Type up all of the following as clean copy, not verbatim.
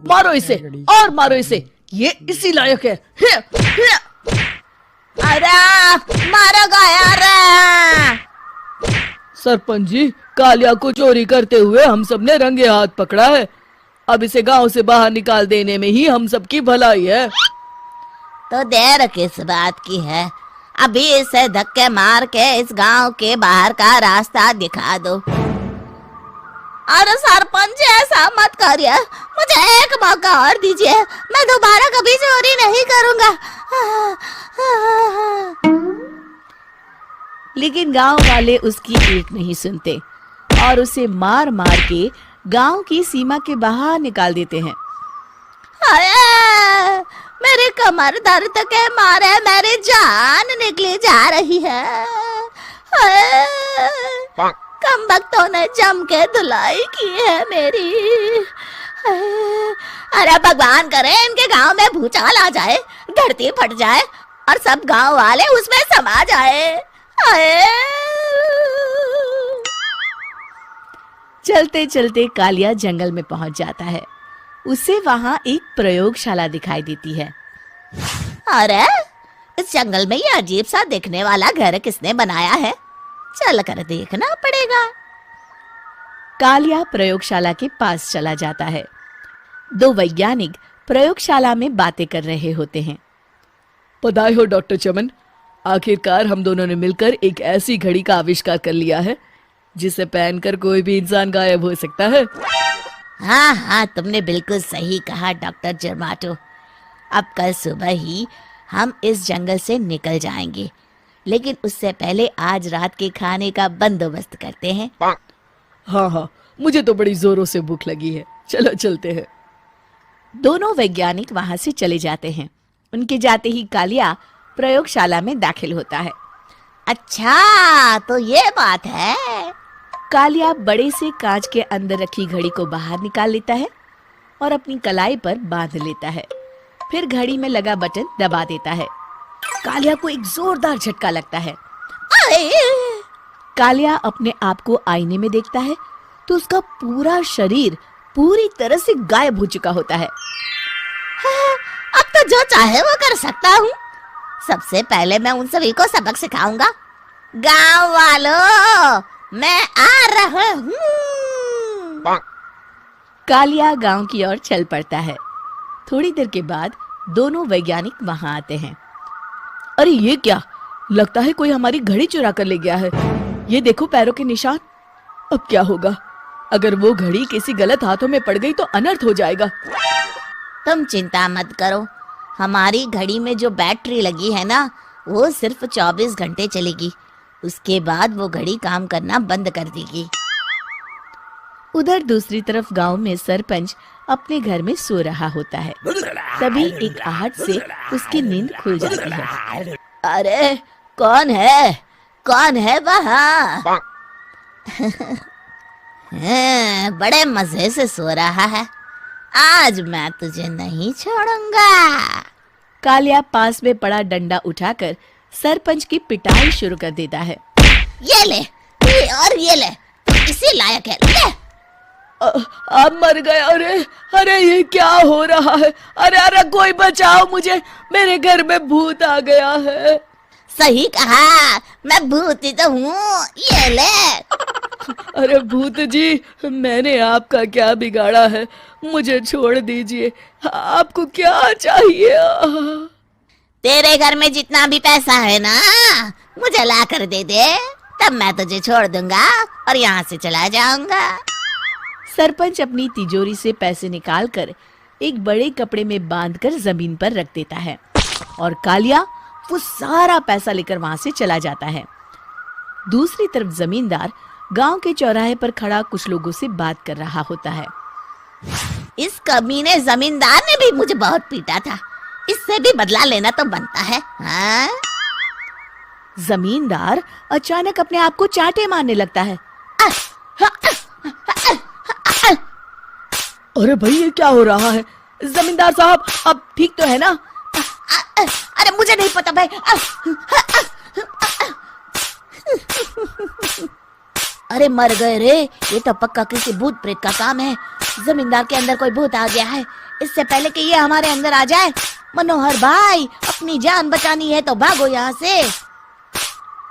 मारो इसे और मारो इसे, ये इसी लायक है। अरे मारो यार। सरपंच जी, कालिया को चोरी करते हुए हम सब ने रंगे हाथ पकड़ा है। अब इसे गांव से बाहर निकाल देने में ही हम सबकी भलाई है। तो देर किस बात की है, अभी इसे धक्के मार के इस गांव के बाहर का रास्ता दिखा दो। अरे सरपंच जी, ऐसा मत करिए, मुझे एक मौका और दीजिए, मैं दोबारा कभी चोरी नहीं करूंगा। लेकिन गांव वाले उसकी एक नहीं सुनते और उसे मार मार के गांव की सीमा के बाहर निकाल देते हैं। अरे मेरी कमर दर्द के मारे मेरी जान निकली जा रही है। कमबख्तों ने जम के धुलाई की है मेरी। अरे भगवान करे इनके गांव में भूचाल आ जाए, धरती फट जाए और सब गांव वाले उसमें समा जाए। चलते चलते कालिया जंगल में पहुंच जाता है। उसे वहां एक प्रयोगशाला दिखाई देती है। अरे इस जंगल में ये अजीब सा दिखने वाला घर किसने बनाया है, चल कर देखना पड़ेगा। कालिया प्रयोगशाला के पास चला जाता है। दो वैज्ञानिक प्रयोगशाला में बातें कर रहे होते हैं। बधाई हो डॉक्टर चमन, आखिरकार हम दोनों ने मिलकर एक ऐसी घड़ी का आविष्कार कर लिया है जिसे पहनकर कोई भी इंसान गायब हो सकता है। हाँ हाँ, तुमने बिल्कुल सही कहा डॉक्टर जर्माटो। अब कल सुबह ही हम इस जंगल से निकल जाएंगे, लेकिन उससे पहले आज रात के खाने का बंदोबस्त करते हैं। हाँ हाँ, मुझे तो बड़ी जोरों से भूख लगी है, चलो चलते हैं। दोनों वैज्ञानिक वहां से चले जाते हैं। उनके जाते ही कालिया प्रयोगशाला में दाखिल होता है। अच्छा तो ये बात है। कालिया बड़े से कांच के अंदर रखी घड़ी को बाहर निकाल लेता है और अपनी कलाई पर बांध लेता है। फिर घड़ी में लगा बटन दबा देता है। कालिया को एक जोरदार झटका लगता है। कालिया अपने आप को आईने में देखता है तो उसका पूरा शरीर पूरी तरह से गायब हो चुका होता है। अब तो जो चाहे वो कर सकता हूँ। सबसे पहले मैं उन सभी को सबक सिखाऊंगा। गांव वालों, मैं आ रहा हूँ। कालिया गांव की ओर चल पड़ता है। थोड़ी देर के बाद दोनों वैज्ञानिक वहां आते हैं। अरे ये क्या, लगता है कोई हमारी घड़ी चुरा कर ले गया है। ये देखो पैरों के निशान। अब क्या होगा, अगर वो घड़ी किसी गलत हाथों में पड़ गई तो अनर्थ हो जाएगा। तुम चिंता मत करो, हमारी घड़ी में जो बैटरी लगी है ना, वो सिर्फ 24 घंटे चलेगी। उसके बाद वो घड़ी काम करना बंद कर देगी। उधर दूसरी तरफ गांव में सरपंच अपने घर में सो रहा होता है। तभी एक आहट से उसकी नींद खुल जाती है। अरे कौन है वहाँ? बड़े मजे से सो रहा है, आज मैं तुझे नहीं छोड़ूंगा। कालिया पास में पड़ा डंडा उठाकर सरपंच की पिटाई शुरू कर देता है। ये ले, ये ले, तू इसी लायक है, ले। आप मर गए। अरे ये क्या हो रहा है? अरे कोई बचाओ मुझे, मेरे घर में भूत आ गया है। सही कहा, मैं भूत ही तो हूँ, ये ले। अरे भूत जी, मैंने आपका क्या बिगाड़ा है, मुझे छोड़ दीजिए। आपको क्या चाहिए? तेरे घर में जितना भी पैसा है ना, मुझे ला कर दे दे, तब मैं तुझे छोड़ दूंगा और यहाँ से चला जाऊंगा। सरपंच अपनी तिजोरी से पैसे निकालकर एक बड़े कपड़े में बांधकर जमीन पर रख देता है और कालिया वो सारा पैसा लेकर वहां से चला जाता है। दूसरी तरफ जमींदार गांव के चौराहे पर खड़ा कुछ लोगों से बात कर रहा होता है। इस कमीने जमींदार ने भी मुझे बहुत पीटा था, इससे भी बदला लेना तो बनता है। हाँ? जमींदार अचानक अपने आप को चांटे मारने लगता है। अरे भाई ये क्या हो रहा है? जमींदार साहब, अब ठीक तो है ना? अरे मुझे नहीं पता भाई। अरे मर गए रे, ये तो पक्का किसी भूत प्रेत का काम है। जमींदार के अंदर कोई भूत आ गया है। इससे पहले कि ये हमारे अंदर आ जाए, मनोहर भाई अपनी जान बचानी है तो भागो यहाँ से।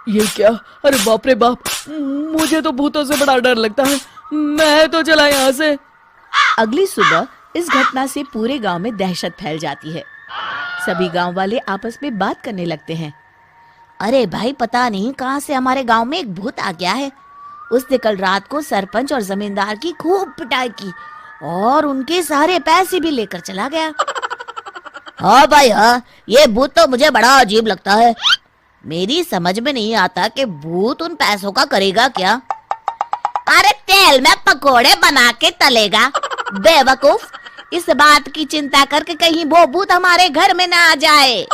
ये क्या? अरे बाप रे बाप, मुझे तो भूतों से बड़ा डर लगता है। मैं तो चला यहाँ से। अगली सुबह इस घटना से पूरे गांव में दहशत फैल जाती है। सभी गांव वाले आपस में बात करने लगते हैं। अरे भाई, पता नहीं कहाँ से हमारे गांव में एक भूत आ गया है। उसने कल रात को सरपंच और जमींदार की खूब पिटाई की और उनके सारे पैसे भी लेकर चला गया। हाँ भाई हाँ, ये भूत तो मुझे बड़ा अजीब लगता है। मेरी समझ में नहीं आता कि भूत उन पैसों का करेगा क्या। अरे तेल में पकोड़े बना के तलेगा बेवकूफ। इस बात की चिंता करके कहीं वो भूत हमारे घर में ना आ जाए।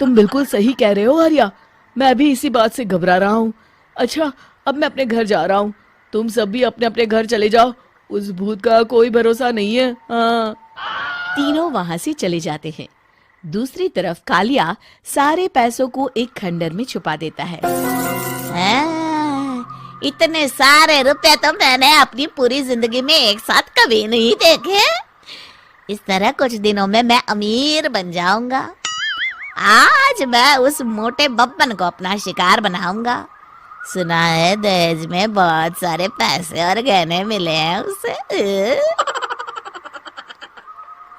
तुम बिल्कुल सही कह रहे हो आर्या, मैं भी इसी बात से घबरा रहा हूँ। अच्छा, अब मैं अपने घर जा रहा हूँ। तुम सब भी अपने अपने घर चले जाओ, उस भूत का कोई भरोसा नहीं है। हाँ। तीनों वहां से चले जाते हैं। दूसरी तरफ कालिया सारे पैसों को एक खंडर में छुपा देता है। इतने सारे रुपए तो मैंने अपनी पूरी जिंदगी में एक साथ कभी नहीं देखे। इस तरह कुछ दिनों में मैं अमीर बन जाऊंगा। आज मैं उस मोटे बब्बन को अपना शिकार बनाऊंगा। सुना है दहेज में बहुत सारे पैसे और गहने मिले हैं उसे।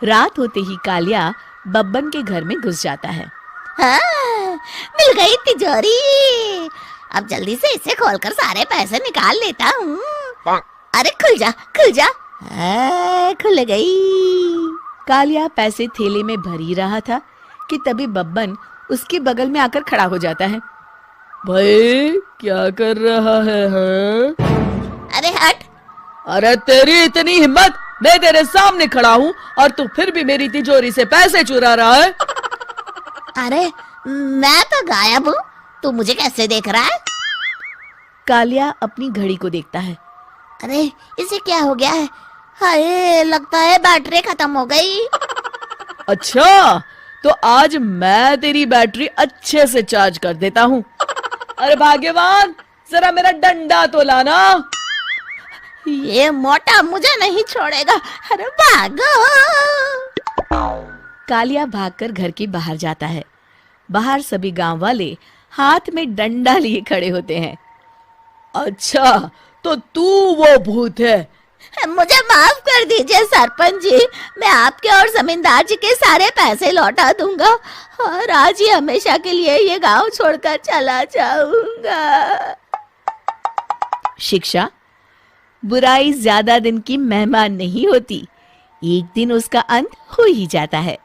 रात होते ही कालिया बब्बन के घर में घुस जाता है। हाँ, मिल गई तिजोरी। अब जल्दी से इसे खोलकर सारे पैसे निकाल लेता हूँ। अरे खुल जा खुल जा। खुल गई। कालिया पैसे थैले में भर ही रहा था कि तभी बब्बन उसके बगल में आकर खड़ा हो जाता है। भाई क्या कर रहा है? हाँ? अरे हट। अरे तेरी इतनी हिम्मत, मैं तेरे सामने खड़ा हूँ और तू फिर भी मेरी तिजोरी से पैसे चुरा रहा है। अरे मैं तो गायब हूँ, तू मुझे कैसे देख रहा है? कालिया अपनी घड़ी को देखता है। अरे इसे क्या हो गया है? हाय, लगता है बैटरी खत्म हो गई। अच्छा, तो आज मैं तेरी बैटरी अच्छे से चार्ज कर देता हूँ। अरे भाग्यवान, जरा मेरा डंडा तो लाना। ये मोटा मुझे नहीं छोड़ेगा। अरे भागो। कालिया भागकर घर के बाहर जाता है। बाहर सभी गांव वाले हाथ में डंडा लिए खड़े होते हैं। अच्छा, तो तू वो भूत है? मुझे माफ कर दीजिए सरपंच जी, मैं आपके और जमींदार जी के सारे पैसे लौटा दूंगा और आज ही हमेशा के लिए ये गांव छोड़कर चला जाऊंगा। शिक्षा: बुराई ज्यादा दिन की मेहमान नहीं होती, एक दिन उसका अंत हो ही जाता है।